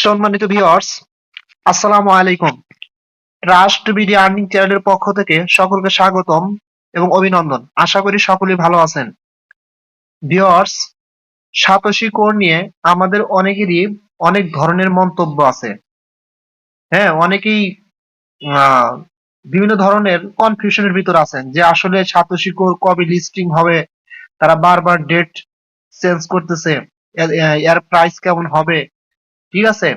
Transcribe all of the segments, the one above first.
সম্মানিত ভিউয়ার্স, আসসালামু আলাইকুম। ট্রাস্ট বিডি আর্নিং চ্যানেলের পক্ষ থেকে সকলকে স্বাগতম এবং অভিনন্দন। আশা করি সকলেই ভালো আছেন। ভিউয়ার্স, সাতোশি কোর নিয়ে আমাদের অনেকেরই অনেক ধরনের মন্তব্য আছে। হ্যাঁ, অনেকেই আহ, বিভিন্ন ধরনের কনফিউশনের ভিতর আছেন যে আসলে সাতোশি কোর কবে লিস্টিং হবে। তারা বারবার ডেট চেঞ্জ করতেছে, এর প্রাইস কেমন হবে। ঠিক আছে,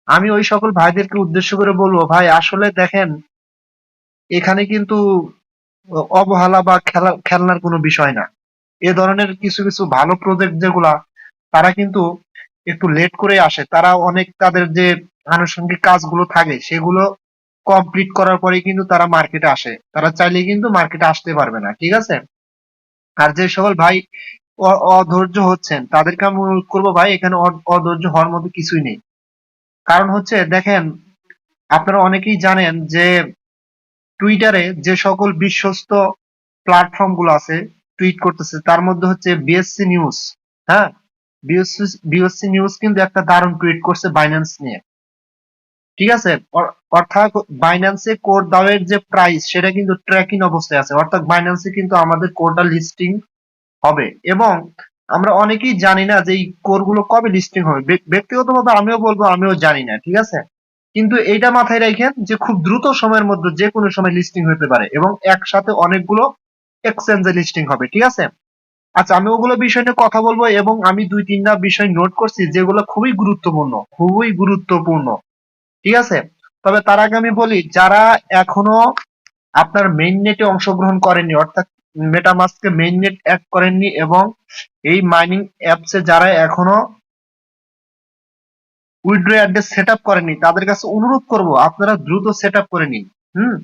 আমি ওই সকল ভাইদেরকে উদ্দেশ্য করে বলবো, ভাই আসলে দেখেন, এখানে কিন্তু অবহেলা বা খেলনার কোনো বিষয় না। এ ধরনের কিছু কিছু ভালো প্রজেক্ট যেগুলা, তারা কিন্তু একটু লেট করে আসে। তারা অনেক তাদের যে আনুষঙ্গিক কাজগুলো থাকে সেগুলো কমপ্লিট করার পরে কিন্তু তারা মার্কেটে আসে। তারা চাইলে কিন্তু মার্কেটে আসতে পারবে না। ঠিক আছে, আর যে সকল ভাই অধৈর্য হচ্ছেন তাদেরকে আমি অনুরোধ করবো, ভাই এখানে অধৈর্য হওয়ার মতো কিছুই নেই। কারণ হচ্ছে দেখেন, আপনারা অনেকেই জানেন যে টুইটারে যে সকল বিশ্বস্ত প্ল্যাটফর্ম গুলো আছে টুইট করতেছে, তার মধ্যে হচ্ছে বিএসসি নিউজ। হ্যাঁ, বিএসসি নিউজ কিন্তু একটা দারুণ টুইট করছে বাইন্যান্স নিয়ে। ঠিক আছে, অর্থাৎ বাইন্যান্সে কোড দাওয়ের যে প্রাইস সেটা কিন্তু ট্র্যাকিং অবস্থায় আছে, অর্থাৎ বাইন্যান্সে কিন্তু আমাদের কোডটা লিস্টিং হবে। এবং আমরা অনেকেই জানি না যে এই কোর গুলো কবে লিস্টিং হবে। ব্যক্তিগতভাবে আমিও বলবো আমিও জানি না। ঠিক আছে, কিন্তু এইটা মাথায় রাখেন যে খুব দ্রুত সময়ের মধ্যে যে কোনো সময় লিস্টিং হতে পারে এবং একসাথে অনেকগুলো এক্সচেঞ্জে লিস্টিং হবে। ঠিক আছে, আচ্ছা আমি ওগুলো বিষয় নিয়ে কথা বলবো এবং আমি দুই তিনটা বিষয় নোট করছি যেগুলো খুবই গুরুত্বপূর্ণ, খুবই গুরুত্বপূর্ণ। ঠিক আছে, তবে তার আগে আমি বলি, যারা এখনো আপনার মেইন নেটে অংশগ্রহণ করেননি, অর্থাৎ মেটামাস্কে মেইন নেট অ্যাড করেননি এবং এই মাইনিং অ্যাপসে যারা এখনো উইথড্র অ্যাড্রেস সেট আপ করেননি, তাদের কাছে অনুরোধ করব আপনারা দ্রুত সেট আপ করে নিন। হুম,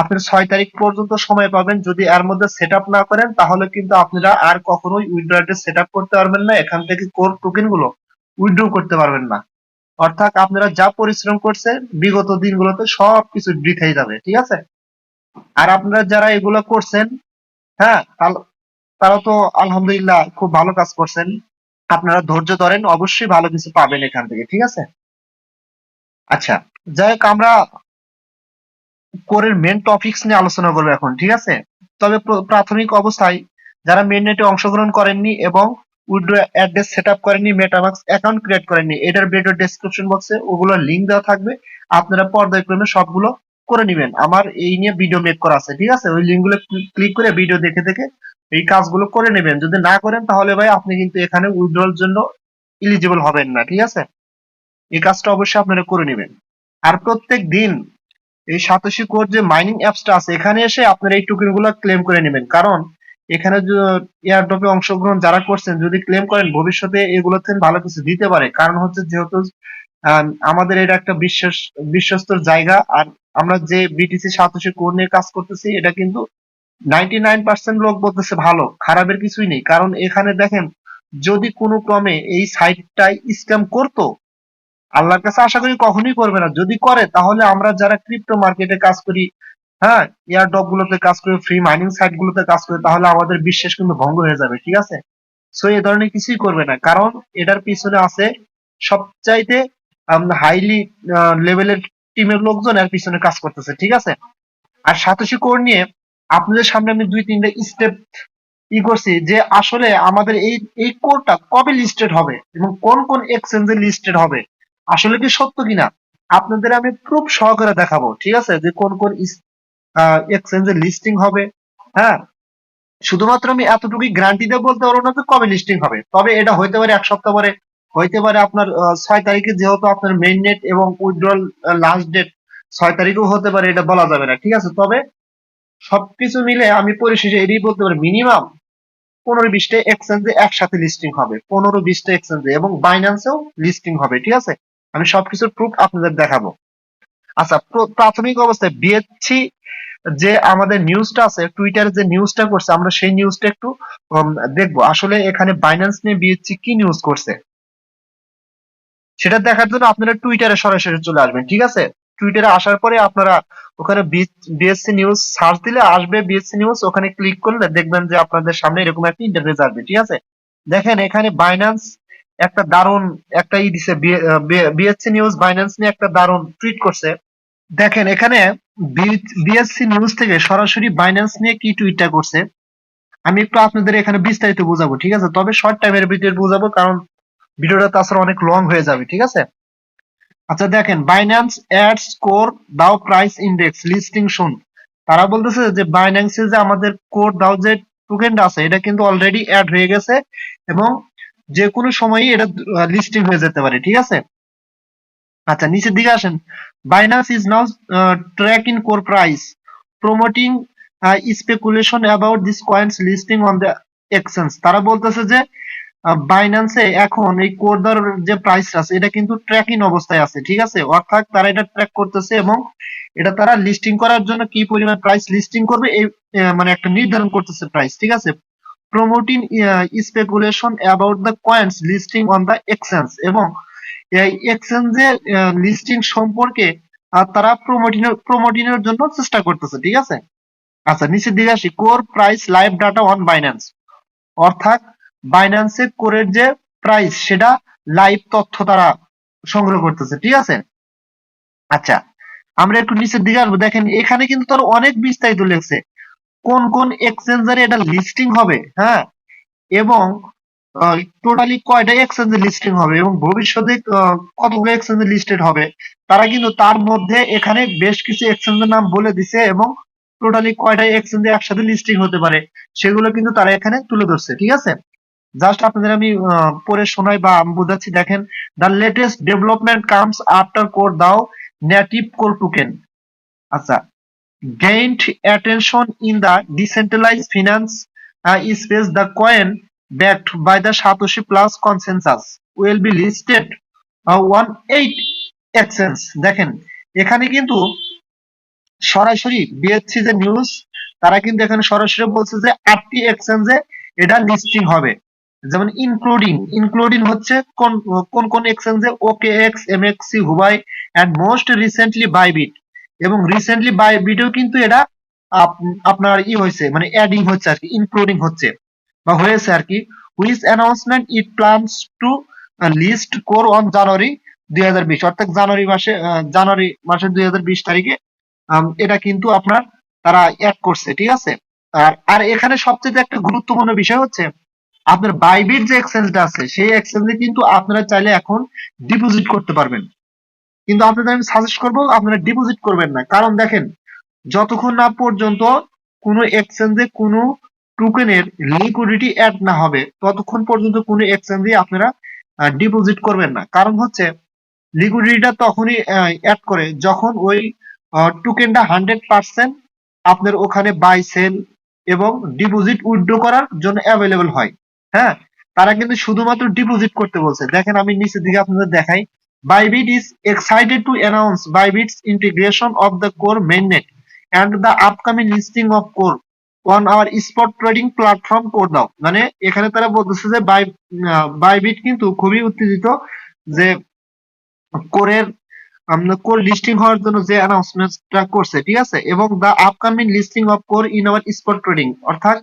আপনি 6 তারিখ পর্যন্ত সময় পাবেন। যদি এর মধ্যে সেট আপ না করেন তাহলে কিন্তু আপনারা আর কখনোই উইথড্র অ্যাড্রেস সেট আপ করতে পারবেন না, এখান থেকে কোর টোকেন গুলো উইথড্র করতে পারবেন না। অর্থাৎ আপনারা যা পরিশ্রম করছেন বিগত দিনগুলোতে সবকিছু বৃথাই যাবে। ঠিক আছে, আর আপনারা যারা এগুলো করছেন, হ্যাঁ, তারা তো আলহামদুলিল্লাহ খুব ভালো কাজ করছেন। আপনারা ধৈর্য ধরেন, অবশ্যই ভালো কিছু পাবেন এখান থেকে। ঠিক আছে, আচ্ছা, যাই হোক, আমরা কোরের মেন টপিকস নিয়ে আলোচনা করবো এখন। ঠিক আছে, তবে প্রাথমিক অবস্থায় যারা মেন নেটে অংশগ্রহণ করেননি এবং উইথড্র অ্যাড্রেস সেট আপ করেননি, মেটামাস্ক অ্যাকাউন্ট ক্রিয়েট করেননি, এটার ভিডিও ডেসক্রিপশন বক্সে ওগুলোর লিঙ্ক দেওয়া থাকবে। আপনারা পর্যায়ক্রমে সবগুলো করে নিবেন। আমার এই নিয়ে ভিডিও মেক করা আছে। ঠিক আছে, ওই লিঙ্কগুলো ক্লিক করে ভিডিও দেখে দেখে এই কাজগুলো করে নেবেন। যদি না করেন তাহলে ভাই আপনি কিন্তু এখানে উইথড্রল জন্য এলিজিবল হবেন না। ঠিক আছে, এই কাজটা অবশ্যই আপনারা করে নেবেন। আর প্রত্যেক দিন এই সাতোশি কোড যে মাইনিং অ্যাপসটা আছে, এখানে এসে আপনারা এই টোকেন গুলো ক্লেম করে নেবেন। কারণ এখানে এয়ারড্রপে অংশগ্রহণ যারা করছেন যদি ক্লেম করেন, ভবিষ্যতে এগুলোতে ভালো কিছু দিতে পারে। কারণ হচ্ছে যেহেতু আমাদের এটা একটা বিশ্বস্ত জায়গা, আর আমরা যে বিটিসি সাতোশি কোড নিয়ে কাজ করতেছি এটা কিন্তু 99% লোক বলতেছে ভালো, খারাপের কিছুই নেই। কারণ এখানে দেখেন, যদি কোনো ক্রমে এই সাইটটাই স্ক্যাম করতো, আল্লাহর কাছে আশা করি কখনোই করবে না। যদি করে তাহলে আমরা যারা ক্রিপ্টো মার্কেটে কাজ করি, হ্যাঁ, এয়ারড্রপ গুলোতে কাজ করি, ফ্রি মাইনিং সাইট গুলোতে কাজ করি, তাহলে আমাদের বিশ্বাস কিন্তু ভঙ্গ হয়ে যাবে। ঠিক আছে, সো এই ধরনের কিছুই করবে না, কারণ এটার পিছনে আছে সবচাইতে হাইলি লেভেলের টিমের লোকজন এর পিছনে কাজ করতেছে। ঠিক আছে, আর সাতোশি কোর নিয়ে আপনাদের সামনে আমি দুই তিনটা স্টেপ করছি যে আসলে আমাদের এই এই কোডটা কবে লিস্টেড হবে এবং কোন কোন এক্সচেঞ্জে লিস্টেড হবে, আসলে কি সত্য কিনা আপনাদের আমি প্রুফ সহকারে দেখাবো। ঠিক আছে, যে কোন কোন এক্সচেঞ্জে লিস্টিং হবে। হ্যাঁ, শুধুমাত্র আমি এতটুকুই গ্যারান্টি দিয়ে বলতে পারবো না যে কবে লিস্টিং হবে, তবে এটা হইতে পারে 1 সপ্তাহ পরে, হইতে পারে আপনার 6 তারিখে, যেহেতু আপনার মেইন নেট এবং উইথড্রল লাস্ট ডেট 6 তারিখেও হতে পারে, এটা বলা যাবে না। ঠিক আছে, তবে সবকিছু মিলে আমি পরিশেষে এটাই বলতে পারি, মিনিমাম 15-20টা এক্সচেঞ্জে একসাথে লিস্টিং হবে, 15-20টা এক্সচেঞ্জে, এবং বাইন্যান্সেও লিস্টিং হবে। ঠিক আছে, আমি সবকিছুর প্রুফ আপনাদের দেখাবো। আচ্ছা, প্রাথমিক অবস্থায় বিএসসি যে আমাদের নিউজটা আছে, টুইটারে যে নিউজটা করছে, আমরা সেই নিউজটা একটু দেখবো আসলে এখানে বাইন্যান্স নিয়ে বিএসসি কি নিউজ করছে। সেটা দেখার জন্য আপনারা টুইটারে সরাসরি চলে আসবেন। ঠিক আছে, টুইটারে আসার পরে আপনারা ওখানে বিএসসি নিউজ সার্চ দিলে আসবে, বিএসসি নিউজ, ওখানে ক্লিক করলে দেখবেন যে আপনাদের সামনে এরকম একটা ইন্টারফেস আসবে। ঠিক আছে, দেখেন এখানে বাইন্যান্স একটা দারুণ একটা দিছে, বিএসসি নিউজ বাইন্যান্স নিয়ে একটা দারুণ টুইট করছে। দেখেন এখানে বিএসসি নিউজ থেকে সরাসরি বাইন্যান্স নিয়ে কি টুইটটা করছে, আমি একটু আপনাদের এখানে বিস্তারিত বুঝাবো, ঠিক আছে? তবে শর্ট টাইমের ভিতরে বুঝাবো, কারণ ভিডিওটা তাছাড়া অনেক লং হয়ে যাবে, ঠিক আছে? আচ্ছা দেখেন, বাইন্যান্স অ্যাড স্কোর দাও প্রাইস ইন্ডেক্স লিস্টিং শুন। তারা বলতেছে যে বাইন্যান্সে যে আমাদের কোর দাও যে টোকেনটা আছে এটা কিন্তু অলরেডি অ্যাড হয়ে গেছে এবং যে কোনো সময়ই এটা লিস্টিং হয়ে যেতে পারে, ঠিক আছে? আচ্ছা নিচের দিকে আসেন, Binance is now track in core price promoting speculation about this coins listing on the exchange. তারা বলতেছে যে বাইন্যান্সে এখন এই কোরদার যে প্রাইস আছে এটা কিন্তু ট্র্যাকিং অবস্থায় আছে, ঠিক আছে? অর্থাৎ তারা এটা ট্র্যাক করতেছে এবং এটা তারা লিস্টিং করার জন্য কি পরিমাণ প্রাইস লিস্টিং করবে এই মানে একটা নির্ধারণ করতেছে প্রাইস, ঠিক আছে? Promoting speculation about the coins listing on the exchange, এবং এই এক্সচেঞ্জে লিস্টিং সম্পর্কে তারা প্রমোটিনের জন্য চেষ্টা করতেছে, ঠিক আছে? আচ্ছা নিচের দিকে আসি, core price live data on Binance. অর্থাৎ বাইন্যান্সে কোরের যে প্রাইস সেটা লাইভ তথ্য তারা সংগ্রহ করতেছে, ঠিক আছে? আচ্ছা আমরা একটু নিচের দিকে আসবো, দেখেন এখানে কিন্তু তারা অনেক বিস্তারিত লিখছে কোন কোন এক্সচেঞ্জারে এটা লিস্টিং হবে, হ্যাঁ, এবং টোটালি কয়টা এক্সচেঞ্জে লিস্টিং হবে এবং ভবিষ্যতে কতগুলো এক্সচেঞ্জে লিস্টেড হবে। তারা কিন্তু তার মধ্যে এখানে বেশ কিছু এক্সচেঞ্জের নাম বলে দিছে এবং টোটালি কয়টা এক্সচেঞ্জে একসাথে লিস্টিং হতে পারে সেগুলো কিন্তু তারা এখানে তুলে ধরছে, ঠিক আছে? জাস্ট আপনাদের আমি পড়ে শোনাই বা আমি বোঝাচ্ছি। দেখেন, the latest development comes after core দাও নেটিভ কোর টোকেন, আচ্ছা, gained attention in the decentralized finance space. The coin backed by the Satoshi Plus consensus will be listed on 8 exchange। দেখেন এখানে কিন্তু সরাসরি বিএসসি যে নিউজ তারা কিন্তু এখানে সরাসরি বলছে যে 8টি এক্সচেঞ্জে এটা লিস্টিং হবে, যেমন ইনক্লুডিং হচ্ছে কোন কোন কোন এক্সচেঞ্জে OKX, MEXC, Huobi and most recently Bybit, এবং রিসেন্টলি বাইবিটেও কিন্তু এটা আপনার হয়েছে, মানে অ্যাডিং হচ্ছে আর কি, ইনক্লুডিং হচ্ছে বা হয়েছে আর কি। Which announcement it plans to list core on January 2020, অর্থাৎ জানুয়ারি মাসের 2020 তারিখে এটা কিন্তু আপনার তারা অ্যাড করছে, ঠিক আছে? আর এখানে সবচেয়ে একটা গুরুত্বপূর্ণ বিষয় হচ্ছে আপনার বাইবিট যে এক্সচেঞ্জটা আছে সেই এক্সচেঞ্জে কিন্তু আপনারা চাইলে এখন ডিপোজিট করতে পারবেন, কিন্তু আপনাদের আমি সাজেস্ট করবো আপনারা ডিপোজিট করবেন না। কারণ দেখেন, যতক্ষণ না পর্যন্ত কোনো এক্সচেঞ্জে কোনো টোকেনের লিকুইডিটি অ্যাড না হবে ততক্ষণ পর্যন্ত কোনো এক্সচেঞ্জে আপনারা ডিপোজিট করবেন না। কারণ হচ্ছে লিকুইডিটিটা তখনই অ্যাড করে যখন ওই টোকেনটা 100% আপনার ওখানে বাই সেল এবং ডিপোজিট উইথড্র করার জন্য অ্যাভেলেবল হয়, হ্যাঁ। তারা কিন্তু শুধুমাত্র ডিপোজিট করতে বলছে। দেখেন আমি নিচের দিকে আপনাদের দেখাই, Bybit is excited to announce Bybit's integration of the core mainnet and the upcoming listing of core on our spot trading platform CoreDAO। মানে এখানে তারা বলতেছে যে বাইবিট কিন্তু খুবই উত্তেজিত যে কোরের কোর লিস্টিং হওয়ার জন্য যে অ্যানাউন্সমেন্টটা করছে, ঠিক আছে? এবং the upcoming listing of core in our spot trading, অর্থাৎ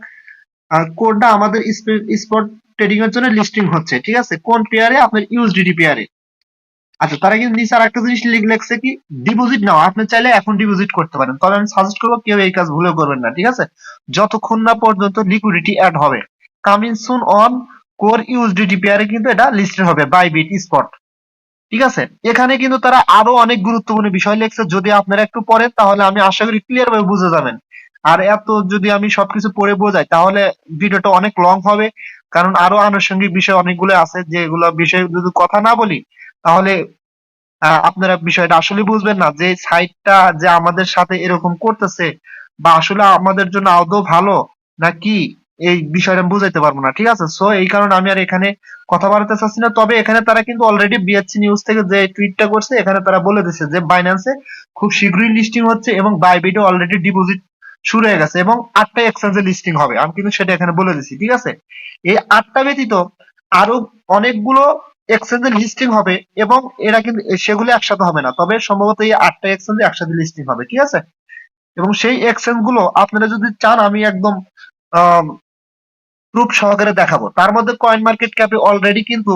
কোরটা আমাদের স্পট ট্রেডিং এর জন্য লিস্টিং হচ্ছে, ঠিক আছে? কোন পেয়ারে? আপনার ইউএসডিটি পেয়ারে। আচ্ছা তারা কিন্তু নিচে আরেকটা জিনিস লিখছে কি, ডিপোজিট নাও। আপনি চাইলে এখন ডিপোজিট করতে পারেন, তবে আমি সাজেস্ট করবো কেউ এই কাজ ভুলেও করবেন না, ঠিক আছে? যতক্ষণ না পর্যন্ত লিকুইডিটি অ্যাড হবে। Coming soon on core USDT পেয়ারে কিন্তু এটা লিস্টেড হবে বাইবিট স্পট, ঠিক আছে? এখানে কিন্তু তারা আরো অনেক গুরুত্বপূর্ণ বিষয় লিখছে, যদি আপনারা একটু পড়েন তাহলে আমি আশা করি ক্লিয়ার ভাবে বুঝে যাবেন। আর এত যদি আমি সবকিছু পড়ে বোঝাই তাহলে ভিডিওটা অনেক লং হবে, কারণ আরো আনুষঙ্গিক বিষয় অনেকগুলো আছে যেগুলো বিষয়ে যদি কথা না বলি তাহলে আপনারা বিষয়টা আসলে বুঝবেন না যে সাইটটা যে আমাদের সাথে এরকম করতেছে বা আসলে আমাদের জন্য আদৌ ভালো নাকি, এই বিষয়টা আমি বুঝাইতে পারবো না, ঠিক আছে? সো এই কারণে আমি আর এখানে কথা বাড়াতে চাচ্ছি না। তবে এখানে তারা কিন্তু অলরেডি বিএসসি নিউজ থেকে যে টুইটটা করছে এখানে তারা বলে দিচ্ছে যে বাইন্যান্সে খুব শীঘ্রই লিস্টিং হচ্ছে এবং বাইবিটে অলরেডি ডিপোজিট শুরু হয়ে গেছে এবং 8টা এক্সচেঞ্জে লিস্টিং হবে, আমি কিন্তু সেটা এখানে বলে দিচ্ছি, ঠিক আছে? এই 8টা ব্যতীত আরো অনেকগুলো এক্সচেঞ্জে লিস্টিং হবে এবং এরা কিন্তু সেগুলো একসাথে হবে না, তবে সম্ভবত এই 8টা এক্সচেঞ্জে একসাথে লিস্টিং হবে, ঠিক আছে? এবং সেই এক্সচেঞ্জ গুলো আপনারা যদি চান আমি একদম প্রুফ সহকারে দেখাবো। তার মধ্যে কয়েন মার্কেট ক্যাপে অলরেডি কিন্তু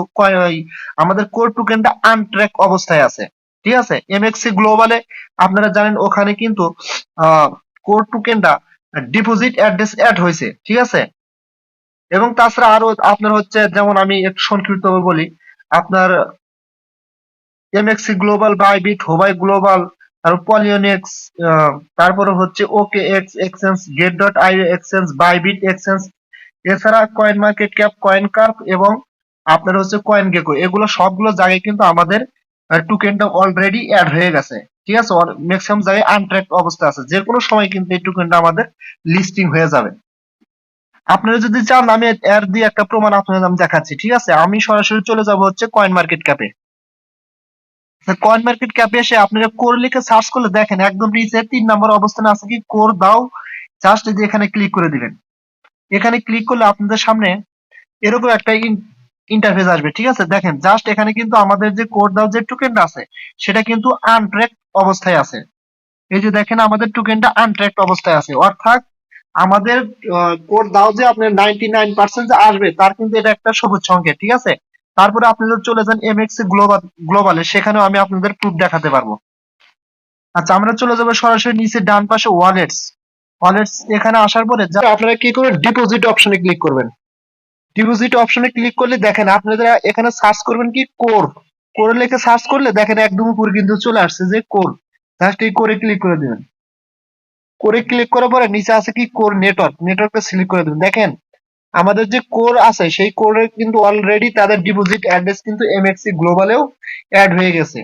আমাদের কোর টোকেনটা আনট্র্যাক অবস্থায় আছে, ঠিক আছে। এমএক্সি গ্লোবালে আপনারা জানেন ওখানে কিন্তু কোর টোকেনটা ডিপোজিট অ্যাড্রেস অ্যাড হয়েছে, ঠিক আছে। এবং তাছাড়া আরো আপনার হচ্ছে, যেমন আমি একটু সংক্ষিপ্তভাবে বলি, আপনার এমএক্সি গ্লোবাল, বাইবিট, হোবাই গ্লোবাল, তারপর পলিওনেক্স, তারপরে হচ্ছে ওকে এক্স এক্সচেঞ্জ, গেট ডট আইও এক্সচেঞ্জ, বাইবিট এক্সচেঞ্জ, এছাড়া coin market cap, coin carp এবং আপনার হচ্ছে কয়েন গেকো, এগুলো সবগুলো জায়গায় কিন্তু আমাদের টোকেনটা অলরেডি অ্যাড হয়ে গেছে, ঠিক আছে। ম্যাক্সিমাম জায়গায় আনট্র্যাক অবস্থা আছে, যে কোনো সময় কিন্তু এই টোকেনটা আমাদের লিস্টিং হয়ে যাবে। আপনারা যদি চান আমি এর দিয়ে একটা প্রমাণ আপনাদের আমি দেখাচ্ছি, ঠিক আছে। আমি সরাসরি চলে যাব হচ্ছে কয়েন মার্কেট ক্যাপে। কয়েন মার্কেট ক্যাপে এসে আপনারা কোর লিখে সার্চ করলে দেখেন একদম নিচে 3 নম্বর অবস্থানে আছে কি কোর দাও, জাস্ট এই যে এখানে ক্লিক করে দিবেন। এখানে ক্লিক করলে আপনাদের সামনে এরকম একটা ইন্টারফেস আসবে, ঠিক আছে। দেখেন জাস্ট এখানে কিন্তু আমাদের যে কোর দাও যে টোকেনটা আছে সেটা কিন্তু আনট্র্যাক অবস্থায় আছে। এই যে দেখেন আমাদের টোকেনটা আনট্র্যাক অবস্থায় আছে, অর্থাৎ আমাদের কোর দাও যে আপনার 99% যে আসবে তার কিন্তু এটা একটা সবুজ সংকেত, ঠিক আছে। তারপরে আপনি যদি চলে যান এমএক্সি গ্লোবালে, সেখানেও আমি আপনাদের প্রুফ দেখাতে পারবো। আচ্ছা, আমরা চলে যাবো সরাসরি নিচে ডান পাশে ওয়ালেটস। ওয়ালেটস এখানে আসার পরে আপনারা কি করবেন, ডিপোজিট অপশনে ক্লিক করবেন। ডিপোজিট অপশনে ক্লিক করলে দেখেন আপনারা এখানে সার্চ করবেন কি কোর, কোর লিখে সার্চ করলে দেখেন একদম উপরে কিন্তু চলে আসছে যে কোর, জাস্ট এই কোরে ক্লিক করে দিবেন। কোরে ক্লিক করার পরে নিচে আছে কি কোর নেটওয়ার্ক, নেটওয়ার্কে সিলেক্ট করে দিবেন। দেখেন আমাদের যে কোর আছে সেই কোরে কিন্তু অলরেডি তাদের ডিপোজিট অ্যাড্রেস কিন্তু এমএক্সি গ্লোবালেও অ্যাড হয়ে গেছে।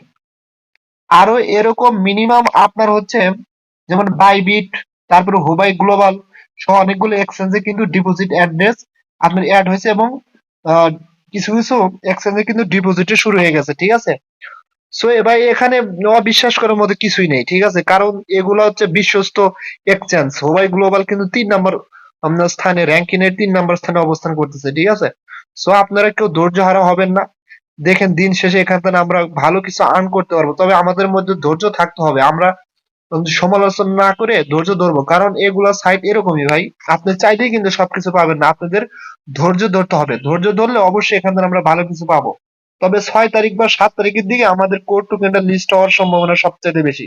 আরো এরকম মিনিমাম আপনার হচ্ছে যেমন বাইবিট, তারপরে হোবাই গ্লোবাল সহ অনেকগুলো এক্সচেঞ্জে কিন্তু ডিপোজিট অ্যাড্রেস আপনার অ্যাড হয়েছে এবং আহ, কিছু কিছু এক্সচেঞ্জে কিন্তু ডিপোজিটে শুরু হয়ে গেছে, ঠিক আছে। সো এবার এখানে অবিশ্বাস করার মধ্যে কিছুই নেই, ঠিক আছে, কারণ এগুলো হচ্ছে বিশ্বস্ত এক্সচেঞ্জ। হোবাই গ্লোবাল কিন্তু 3 নম্বর আপনার স্থানে, র্যাঙ্কিং এর 3 নম্বর স্থানে অবস্থান করতেছে, ঠিক আছে। সো আপনারা কেউ ধৈর্য হারা হবেন না। দেখেন দিন শেষে এখান থেকে আমরা ভালো কিছু আর্ন করতে পারবো, তবে আমাদের মধ্যে ধৈর্য থাকতে হবে। আমরা সমালোচনা না করে ধৈর্য ধরবো, কারণ এগুলা সাইট এরকমই ভাই, আপনি চাইলেই কিন্তু সবকিছু পাবেন না, আপনাদের ধৈর্য ধরতে হবে। ধৈর্য ধরলে অবশ্যই এখান থেকে আমরা ভালো কিছু পাবো। তবে 6 তারিখ বা 7 তারিখের দিকে আমাদের কোড টোকেনটা লিস্ট হওয়ার সম্ভাবনা সবচেয়ে বেশি।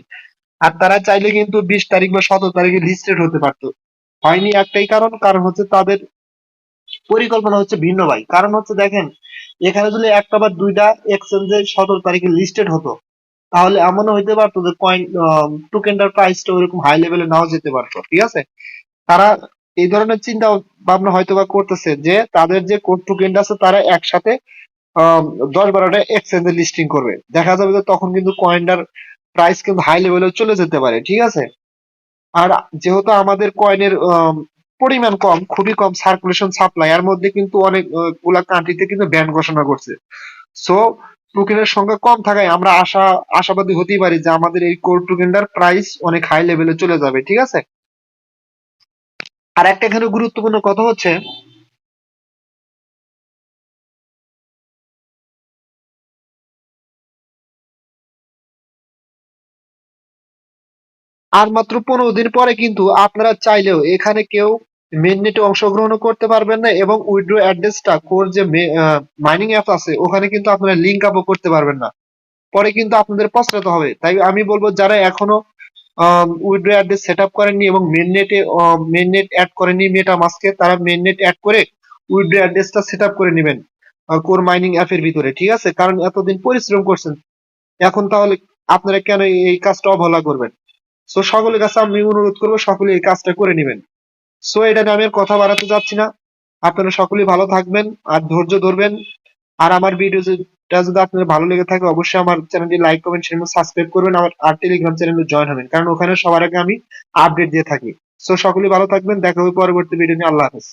আর তারা চাইলে কিন্তু 20 তারিখ বা 17 তারিখে লিস্টেড হতে পারতো, হয়নি একটাই কারণ, কারণ হচ্ছে তাদের পরিকল্পনা হচ্ছে ভিন্ন ভাই। কারণ হচ্ছে দেখেন এখানে যদি একটা বা দুইটা এক্সচেঞ্জে 17 তারিখে লিস্টেড হতো তাহলে এমনও হইতে পারতো যে কয়েন টোকেনটার প্রাইসটা ওইরকম হাই লেভেলে নাও যেতে পারতো, ঠিক আছে। তারা এই ধরনের চিন্তা ভাবনা হয়তো বা করতেছে যে তাদের যে কোড টোকেনটা আছে তারা একসাথে 10-12টা এক্সচেঞ্জে লিস্টিং করবে, দেখা যাবে যে তখন কিন্তু কয়েনটার প্রাইস কিন্তু হাই লেভেলে চলে যেতে পারে, ঠিক আছে। আর যেহেতু আমাদের কয়েনের পরিমাণ কম, খুবই কম সার্কুলেশন সাপ্লাই, এর মধ্যে কিন্তু অনেক গুলা কান্ট্রিতে কিন্তু ব্যান ঘোষণা করছে। সো টোকেনের সংখ্যা কম থাকায় আমরা আশাবাদী হতেই পারি যে আমাদের এই কোর টোকেনটার প্রাইস অনেক হাই লেভেলে চলে যাবে, ঠিক আছে। আর একটা এখানে গুরুত্বপূর্ণ কথা হচ্ছে আর মাত্র 15 দিন পরে কিন্তু আপনারা চাইলেও এখানে কেউ মেইননেটে অংশগ্রহণ করতে পারবেন না এবং উইথড্র অ্যাড্রেসটা কোর যে মাইনিং অ্যাপ আছে ওখানে কিন্তু আপনারা লিঙ্ক আপও করতে পারবেন না। পরে কিন্তু আপনাদের পস্তাতে হবে। তাই আমি বলবো যারা এখনো উইথড্র অ্যাড্রেস সেট আপ করেননি এবং মেইননেট অ্যাড করেননি মেটামাস্কে, তারা মেইননেট অ্যাড করে উইথড্র অ্যাড্রেসটা সেট আপ করে নেবেন কোর মাইনিং অ্যাপের ভিতরে, ঠিক আছে। কারণ এতদিন পরিশ্রম করছেন, এখন তাহলে আপনারা কেন এই কাজটা অবহেলা করবেন? সো সকলের কাছে আমি অনুরোধ করবো সকলে এই কাজটা করে নেবেন। সো এটা নিয়ে আমি আর কথা বাড়াতে যাচ্ছি না, আপনারা সকলেই ভালো থাকবেন আর ধৈর্য ধরবেন। আর আমার ভিডিওটা যদি আপনাদের ভালো লেগে থাকে অবশ্যই আমার চ্যানেলটি লাইক কমেন্ট শেয়ার সাবস্ক্রাইব করবেন, আর টেলিগ্রাম চ্যানেলে জয়েন হবেন, কারণ ওখানে সবার আগে আমি আপডেট দিয়ে থাকি। সো সকলেই ভালো থাকবেন, দেখা হবে পরবর্তী ভিডিও নিয়ে। আল্লাহ হাফেজ।